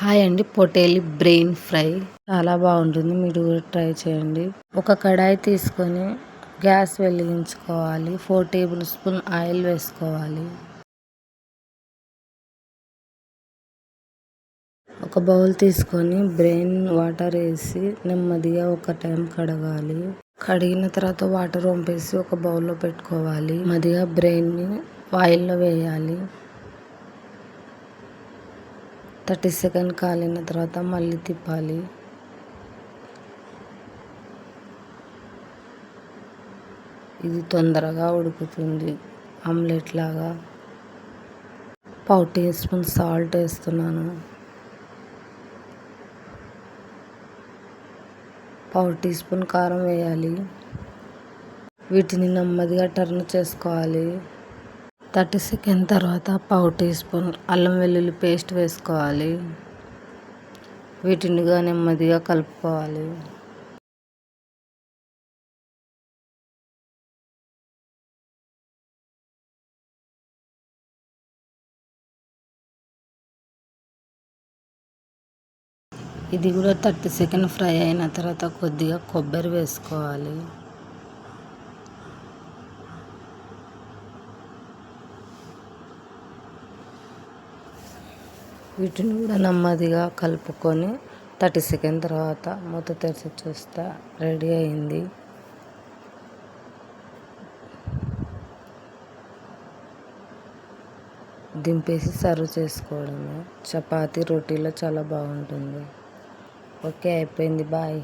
Hi అండి. పొటేలి brain fry చాలా బాగుంటుంది. మీరు కూడా ట్రై చేయండి. ఒక కడాయి తీసుకొని గ్యాస్ వెలిగించుకోవాలి. 4 టేబుల్ స్పూన్ ఆయిల్ వేసుకోవాలి. ఒక బౌల్ తీసుకొని బ్రెయిన్ వాటర్ వేసి నెమ్మదిగా ఒక టైం కడగాలి. కడిగిన తర్వాత వాటర్ వంపేసి ఒక బౌల్లో పెట్టుకోవాలి. నెమ్మదిగా బ్రెయిన్ని ఆయిల్లో వేయాలి. 30 సెకండ్ కాలిన తర్వాత మళ్ళీ తిప్పాలి. ఇది తొందరగా ఉడుకుతుంది, ఆమ్లెట్ లాగా. 1/4 టీ స్పూన్ సాల్ట్ వేస్తున్నాను. 1/4 టీ స్పూన్ కారం వేయాలి. వీటిని నెమ్మదిగా టర్న్ చేసుకోవాలి. 30 సెకండ్ తర్వాత 1/4 టీ స్పూన్ అల్లం వెల్లుల్లి పేస్ట్ వేసుకోవాలి. వీటిని నెమ్మదిగా కలుపుకోవాలి. ఇది కూడా 30 సెకండ్ ఫ్రై అయిన తర్వాత కొద్దిగా కొబ్బరి వేసుకోవాలి. వీటిని కూడా నెమ్మదిగా కలుపుకొని 30 సెకండ్ తర్వాత మూత తెరిచి చూస్తే రెడీ అయింది. దింపేసి సర్వ్ చేసుకోవడమే. చపాతీ రోటీలో చాలా బాగుంటుంది. ఓకే, అయిపోయింది. బాయ్.